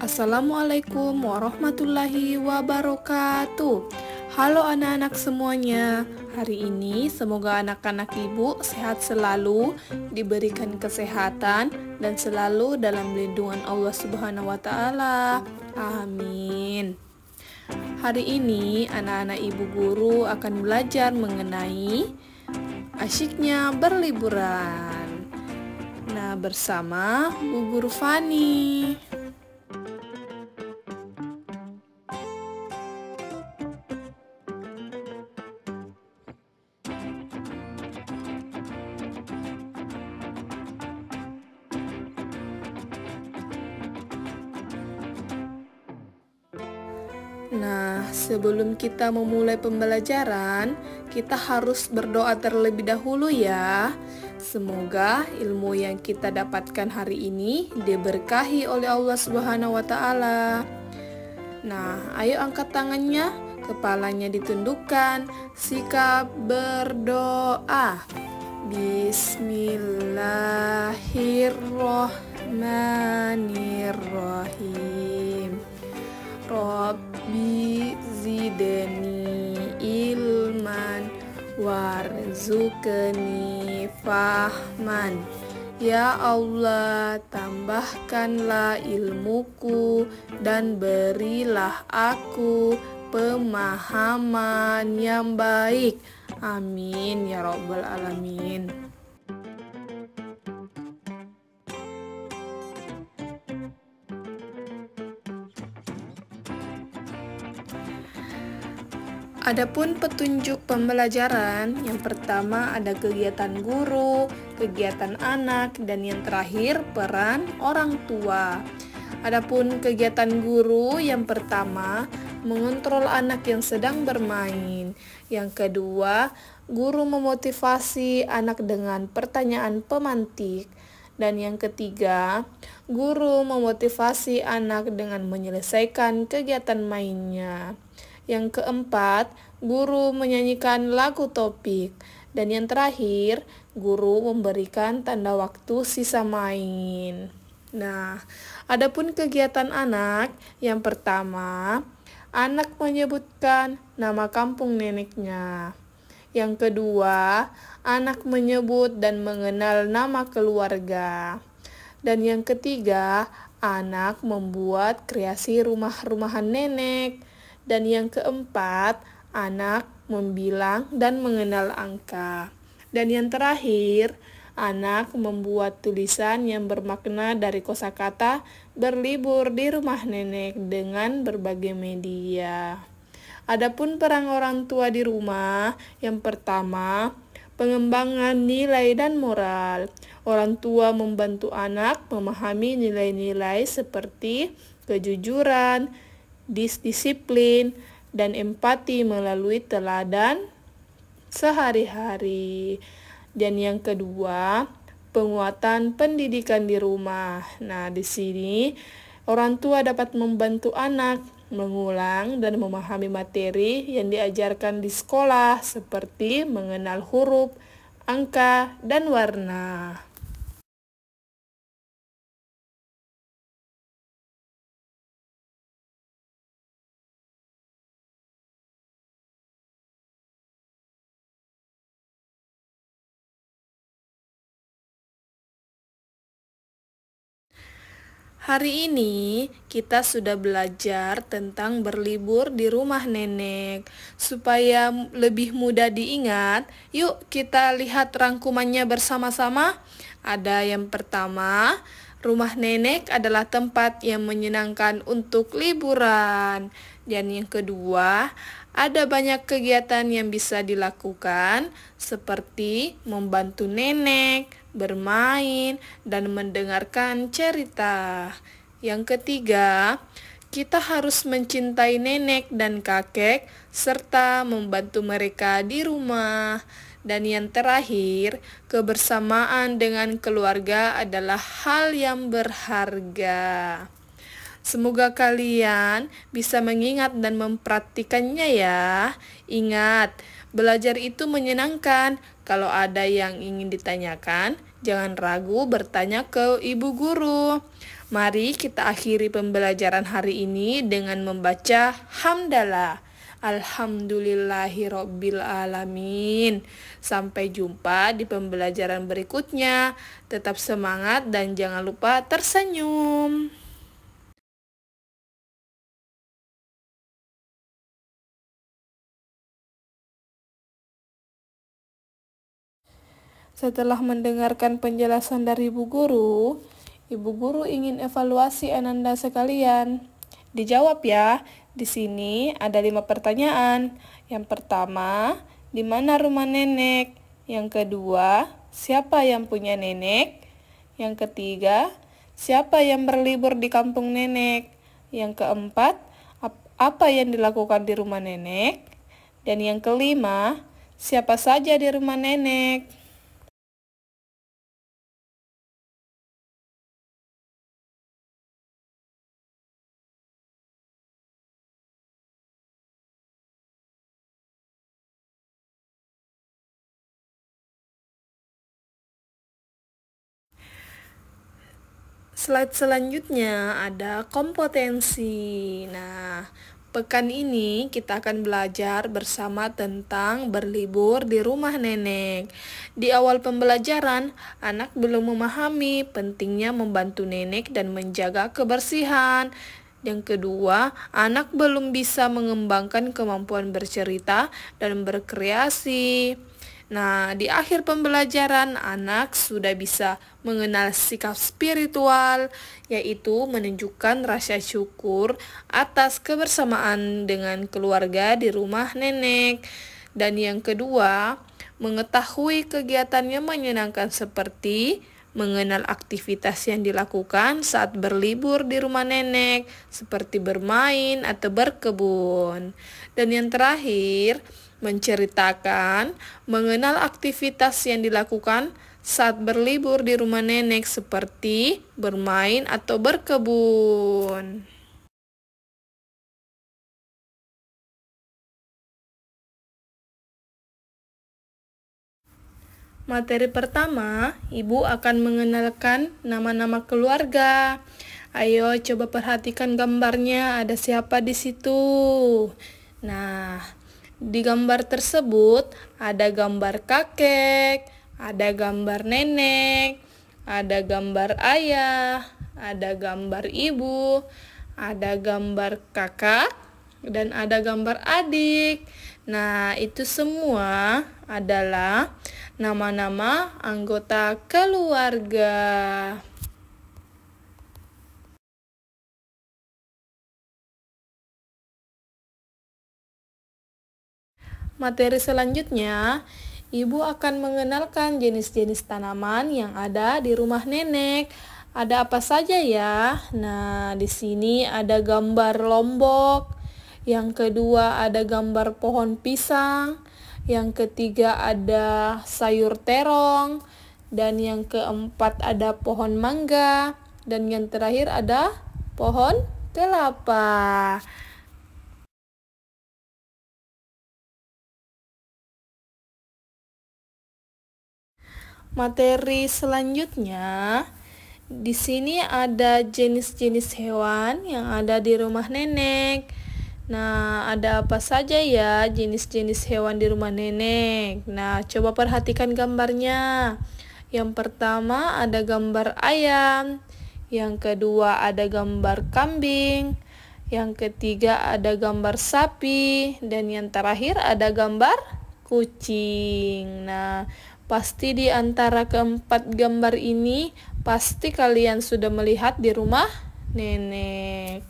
Assalamualaikum warahmatullahi wabarakatuh. Halo anak-anak semuanya. Hari ini semoga anak-anak ibu sehat selalu, diberikan kesehatan dan selalu dalam lindungan Allah Subhanahu wa taala. Amin. Hari ini anak-anak ibu guru akan belajar mengenai asyiknya berliburan. Nah, bersama Bu Guru Fani. Nah, sebelum kita memulai pembelajaran, kita harus berdoa terlebih dahulu ya. Semoga ilmu yang kita dapatkan hari ini diberkahi oleh Allah Subhanahu wa taala. Nah, ayo angkat tangannya, kepalanya ditundukkan, sikap berdoa. Bismillahirrahmanirrahim. Rabbi zidni ilman warzuqni fahman. Ya Allah, tambahkanlah ilmuku dan berilah aku pemahaman yang baik. Amin ya rabbal alamin. Adapun petunjuk pembelajaran, yang pertama ada kegiatan guru, kegiatan anak, dan yang terakhir peran orang tua. Adapun kegiatan guru, yang pertama mengontrol anak yang sedang bermain. Yang kedua, guru memotivasi anak dengan pertanyaan pemantik. Dan yang ketiga, guru memotivasi anak dengan menyelesaikan kegiatan mainnya. Yang keempat, guru menyanyikan lagu topik. Dan yang terakhir, guru memberikan tanda waktu sisa main. Nah, adapun kegiatan anak, yang pertama, anak menyebutkan nama kampung neneknya. Yang kedua, anak menyebut dan mengenal nama keluarga. Dan yang ketiga, anak membuat kreasi rumah-rumahan nenek. Dan yang keempat, anak membilang dan mengenal angka. Dan yang terakhir, anak membuat tulisan yang bermakna dari kosakata berlibur di rumah nenek dengan berbagai media. Adapun peran orang tua di rumah, yang pertama, pengembangan nilai dan moral. Orang tua membantu anak memahami nilai-nilai seperti kejujuran, disiplin, dan empati melalui teladan sehari-hari. Dan yang kedua, penguatan pendidikan di rumah. Nah, di sini orang tua dapat membantu anak mengulang dan memahami materi yang diajarkan di sekolah seperti mengenal huruf, angka, dan warna. Hari ini kita sudah belajar tentang berlibur di rumah nenek. Supaya lebih mudah diingat, yuk kita lihat rangkumannya bersama-sama. Ada yang pertama, rumah nenek adalah tempat yang menyenangkan untuk liburan. Dan yang kedua, ada banyak kegiatan yang bisa dilakukan seperti membantu nenek, bermain, dan mendengarkan cerita. Yang ketiga, kita harus mencintai nenek dan kakek serta membantu mereka di rumah. Dan yang terakhir, kebersamaan dengan keluarga adalah hal yang berharga. Semoga kalian bisa mengingat dan mempraktikannya ya. Ingat, belajar itu menyenangkan. Kalau ada yang ingin ditanyakan, jangan ragu bertanya ke ibu guru. Mari kita akhiri pembelajaran hari ini dengan membaca hamdalah. Alhamdulillahirobbil alamin. Sampai jumpa di pembelajaran berikutnya. Tetap semangat dan jangan lupa tersenyum. Setelah mendengarkan penjelasan dari Ibu Guru ingin evaluasi Ananda sekalian. Dijawab ya. Di sini ada 5 pertanyaan. Yang pertama, di mana rumah nenek? Yang kedua, siapa yang punya nenek? Yang ketiga, siapa yang berlibur di kampung nenek? Yang keempat, apa yang dilakukan di rumah nenek? Dan yang kelima, siapa saja di rumah nenek? Slide selanjutnya ada kompetensi. Nah, pekan ini kita akan belajar bersama tentang berlibur di rumah nenek. Di awal pembelajaran, anak belum memahami pentingnya membantu nenek dan menjaga kebersihan. Yang kedua, anak belum bisa mengembangkan kemampuan bercerita dan berkreasi. Nah, di akhir pembelajaran, anak sudah bisa mengenal sikap spiritual, yaitu menunjukkan rasa syukur atas kebersamaan dengan keluarga di rumah nenek. Dan yang kedua, mengetahui kegiatannya menyenangkan seperti mengenal aktivitas yang dilakukan saat berlibur di rumah nenek, seperti bermain atau berkebun. Dan yang terakhir, menceritakan mengenal aktivitas yang dilakukan saat berlibur di rumah nenek seperti bermain atau berkebun. Materi pertama, Ibu akan mengenalkan nama-nama keluarga. Ayo coba perhatikan gambarnya, ada siapa di situ? Nah, di gambar tersebut ada gambar kakek, ada gambar nenek, ada gambar ayah, ada gambar ibu, ada gambar kakak, dan ada gambar adik. Nah, itu semua adalah nama-nama anggota keluarga. Materi selanjutnya, Ibu akan mengenalkan jenis-jenis tanaman yang ada di rumah nenek. Ada apa saja ya? Nah, di sini ada gambar lombok. Yang kedua ada gambar pohon pisang. Yang ketiga ada sayur terong. Dan yang keempat ada pohon mangga. Dan yang terakhir ada pohon kelapa. Materi selanjutnya, di sini ada jenis-jenis hewan yang ada di rumah nenek. Nah, ada apa saja ya jenis-jenis hewan di rumah nenek? Nah, coba perhatikan gambarnya. Yang pertama ada gambar ayam, yang kedua ada gambar kambing, yang ketiga ada gambar sapi, dan yang terakhir ada gambar kucing. Nah, pasti di antara keempat gambar ini, pasti kalian sudah melihat di rumah nenek.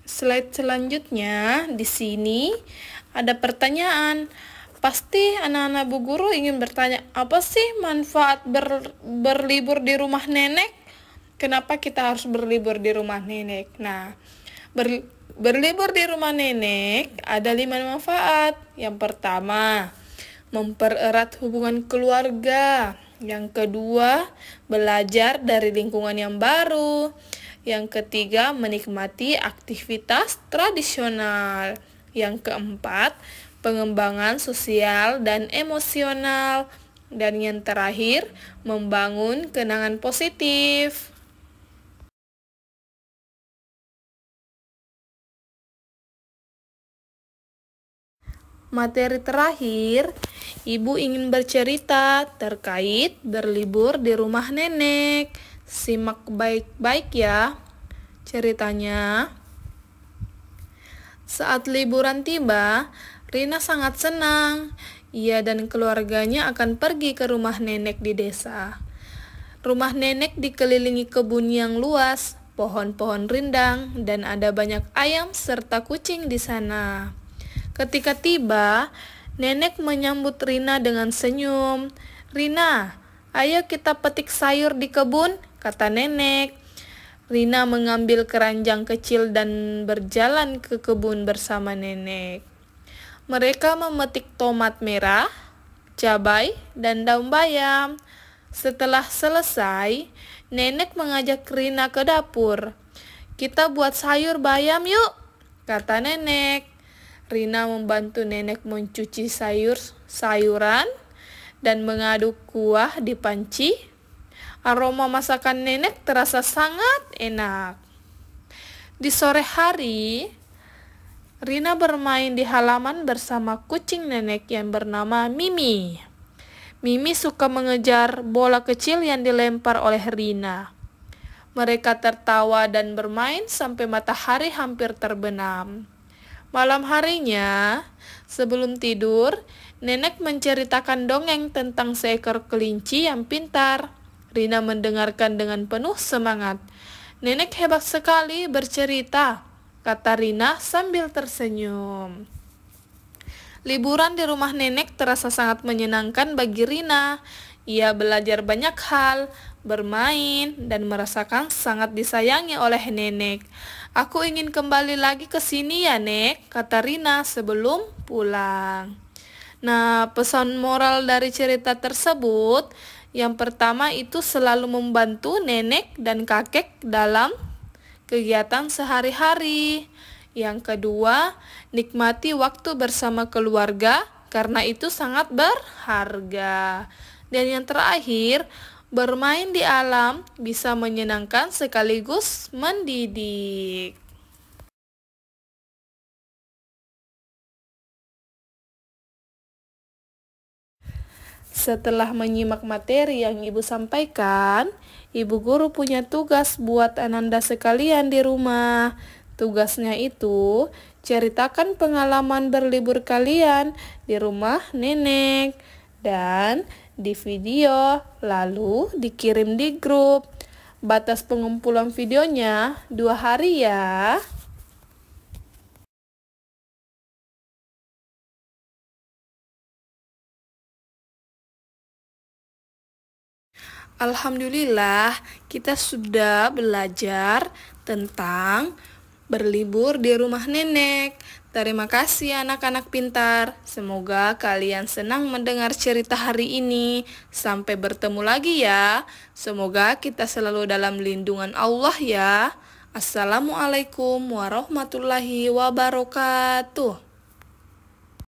Slide selanjutnya, di sini ada pertanyaan. Pasti anak-anak Bu Guru ingin bertanya, apa sih manfaat berlibur di rumah nenek? Kenapa kita harus berlibur di rumah nenek? Nah, berlibur di rumah nenek ada 5 manfaat. Yang pertama, mempererat hubungan keluarga. Yang kedua, belajar dari lingkungan yang baru. Yang ketiga, menikmati aktivitas tradisional. Yang keempat, pengembangan sosial dan emosional. Dan yang terakhir, membangun kenangan positif. Materi terakhir, Ibu ingin bercerita terkait berlibur di rumah nenek. Simak baik-baik ya ceritanya. Saat liburan tiba, Rina sangat senang. Ia dan keluarganya akan pergi ke rumah nenek di desa. Rumah nenek dikelilingi kebun yang luas, pohon-pohon rindang, dan ada banyak ayam serta kucing di sana. Ketika tiba, nenek menyambut Rina dengan senyum. "Rina, ayo kita petik sayur di kebun," kata nenek. Rina mengambil keranjang kecil dan berjalan ke kebun bersama nenek. Mereka memetik tomat merah, cabai, dan daun bayam. Setelah selesai, nenek mengajak Rina ke dapur. "Kita buat sayur bayam yuk," kata nenek. Rina membantu nenek mencuci sayuran dan mengaduk kuah di panci. Aroma masakan nenek terasa sangat enak. Di sore hari, Rina bermain di halaman bersama kucing nenek yang bernama Mimi. Mimi suka mengejar bola kecil yang dilempar oleh Rina. Mereka tertawa dan bermain sampai matahari hampir terbenam. Malam harinya, sebelum tidur, nenek menceritakan dongeng tentang seekor kelinci yang pintar. Rina mendengarkan dengan penuh semangat. "Nenek hebat sekali bercerita," kata Rina sambil tersenyum. Liburan di rumah nenek terasa sangat menyenangkan bagi Rina. Ia belajar banyak hal, bermain, dan merasakan sangat disayangi oleh nenek. "Aku ingin kembali lagi ke sini ya, Nek," kata Rina sebelum pulang. Nah, pesan moral dari cerita tersebut, yang pertama itu selalu membantu nenek dan kakek dalam kegiatan sehari-hari. Yang kedua, nikmati waktu bersama keluarga karena itu sangat berharga. Dan yang terakhir, bermain di alam bisa menyenangkan sekaligus mendidik. Setelah menyimak materi yang Ibu sampaikan, Ibu guru punya tugas buat Ananda sekalian di rumah. Tugasnya itu, ceritakan pengalaman berlibur kalian di rumah nenek dan di video, lalu dikirim di grup. Batas pengumpulan videonya 2 hari ya. Alhamdulillah, kita sudah belajar tentang berlibur di rumah nenek. Terima kasih anak-anak pintar. Semoga kalian senang mendengar cerita hari ini. Sampai bertemu lagi ya. Semoga kita selalu dalam lindungan Allah ya. Assalamualaikum warahmatullahi wabarakatuh.